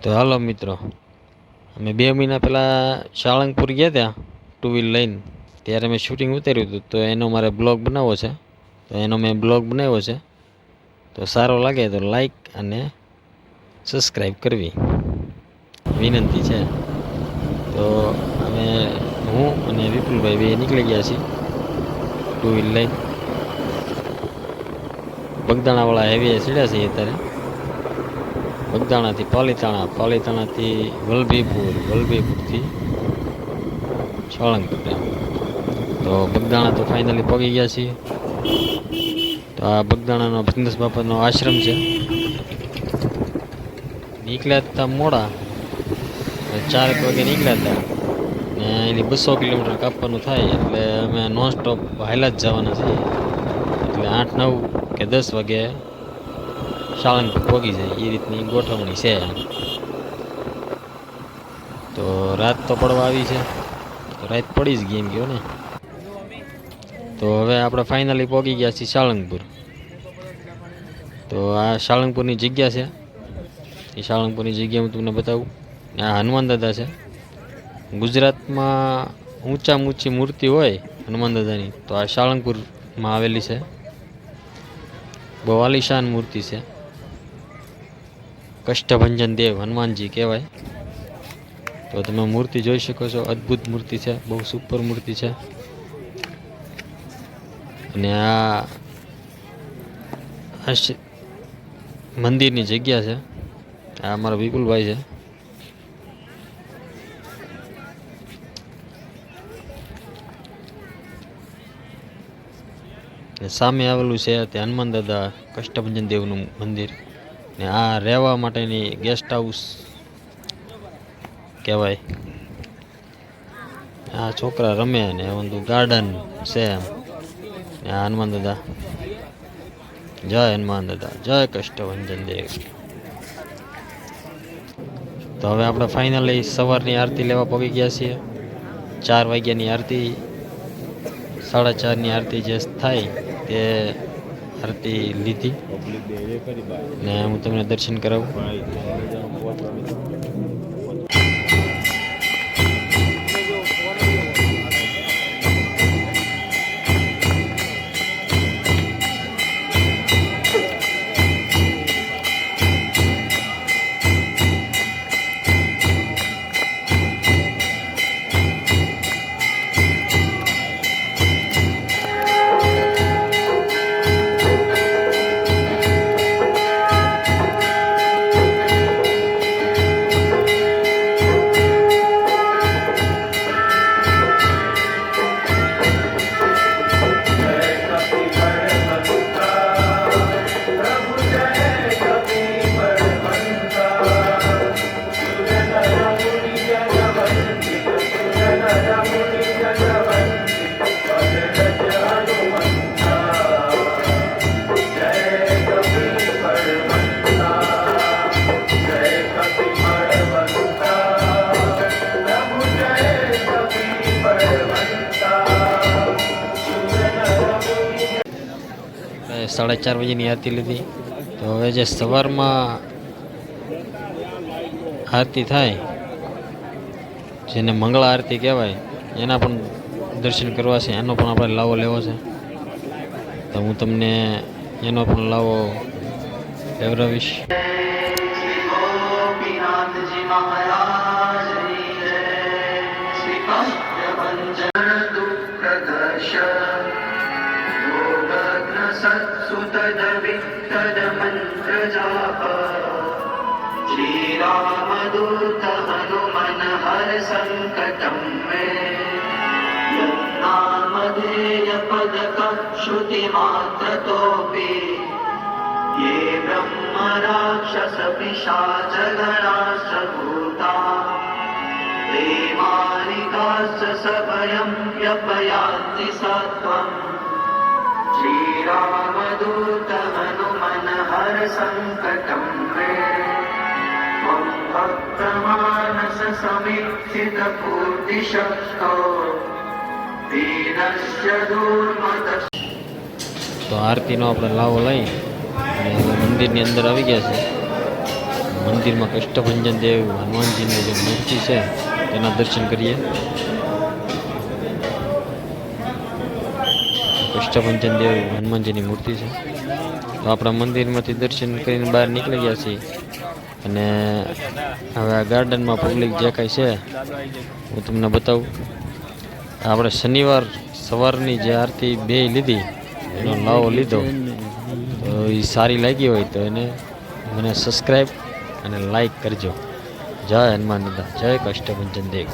તો હાલો મિત્રો, અમે 2 મહિના પહેલાં સાળંગપુર ગયા ત્યાં ટુ વ્હીલ લઈને. ત્યારે મેં શૂટિંગ ઉતાર્યું હતું, તો એનો મારે બ્લોગ બનાવવો છે. તો એનો મેં બ્લોગ બનાવ્યો છે. તો સારો લાગે તો લાઈક અને સબસ્ક્રાઈબ કરવી વિનંતી છે. તો અમે હું અને વિપુલભાઈ બે નીકળી ગયા છીએ ટુ વ્હીલ લઈને. બગદાણાવાળા હાઈવે ચડ્યા છીએ અત્યારે. બગદાણાથી પાલીતાણા, પાલીતાણાથી વલભીપુર, વલભીપુરથી સાળંગપુર. તો બગદાણા તો ફાઇનલી પહોંચી ગયા છીએ. તો આ બગદાણાનો ભગનેશ બાપાનો આશ્રમ છે. નીકળ્યા હતા મોડા, 4 વાગે નીકળ્યા હતા ને એની 200 કિલોમીટર કાપવાનું થાય, એટલે અમે નોન સ્ટોપ હાલ્યા જ જવાના છીએ. એટલે 8, 9 કે 10 વાગે સાળંગપુર પહોંચી જાય એ રીતની ગોઠવણી છે. તો રાત તો પડવા આવી છે, તો રાત પડી જ ગઈ એમ કહો ને. તો હવે આપણે ફાઇનલી પહોંચી ગયા છીએ સાળંગપુર. તો આ સાળંગપુરની જગ્યા છે. એ સાળંગપુરની જગ્યા હું તમને બતાવું. આ હનુમાન દાદા છે. ગુજરાતમાં ઊંચામાં ઊંચી મૂર્તિ હોય હનુમાન દાદાની તો આ સાળંગપુરમાં આવેલી છે. બહુ આલિશાન મૂર્તિ છે. કષ્ટભંજન દેવ હનુમાનજી કહેવાય. તો તમે મૂર્તિ જોઈ શકો છો, અદ્ભુત મૂર્તિ છે, બહુ સુપર મૂર્તિ છે. અને આ મંદિરની જગ્યા છે. આ અમારા વિપુલભાઈ છે. સામે આવેલું છે તે હનુમાન દાદા કષ્ટભંજન દેવનું મંદિર. ને આ રહેવા માટેની ગેસ્ટ હાઉસ કહેવાય. આ છોકરા રમે ને બધું ગાર્ડન છે. આ હનુમાન દાદા, જય હનુમાન દાદા, જય કષ્ટભંજન દેવ. તો હવે આપણે ફાઇનલી સવારની આરતી લેવા પહોંચી ગયા છીએ. 4 વાગ્યાની આરતી, 4:30ની આરતી જે થાય તે આરતી લીધી ને હું તમને દર્શન કરાવું. સાડા 4 વાગ્યાની આરતી લીધી. તો હવે જે સવારમાં આરતી થાય, જેને મંગળા આરતી કહેવાય, એના પણ દર્શન કરવા છે. એનો પણ આપણે લાવો લેવો છે. તો હું તમને એનો પણ લાવો લેવડાવીશ. श्री राम दूत हनुमन हर संकटम में नाम धेय पदक श्रुति मात्र तोपि ये ब्रह्म राक्षस पिशाच गणाश्च भूता प्रेमानिकाश्च सभयं व्यपयान्ति सत्वम् श्री राम दूत हनुमन हर संकटम में भक्तमानस समीक्षित पूर्ति शक्तो दीनस्य दुर्मत. તો આરતીનો આપણે લાવો લઈ અને મંદિરની અંદર આવી ગયા છે. મંદિરમાં કષ્ટભંજન દેવ હનુમાનજીની જે મૂર્તિ છે તેના દર્શન કરીએ. કષ્ટભંજન દેવ હનુમાનજીની મૂર્તિ છે. તો આપણા મંદિરમાંથી દર્શન કરીને બહાર નીકળી ગયા છીએ અને હવે આ ગાર્ડનમાં પબ્લિક જે કાંઈ છે હું તમને બતાવું. આપણે શનિવાર સવારની જે આરતી બે લીધી એનો લાવો લીધો, તો એ સારી લાગી હોય તો એને મને સબસ્ક્રાઈબ અને લાઈક કરજો. જય હનુમાન દાદા, જય કષ્ટભંજન દેવ.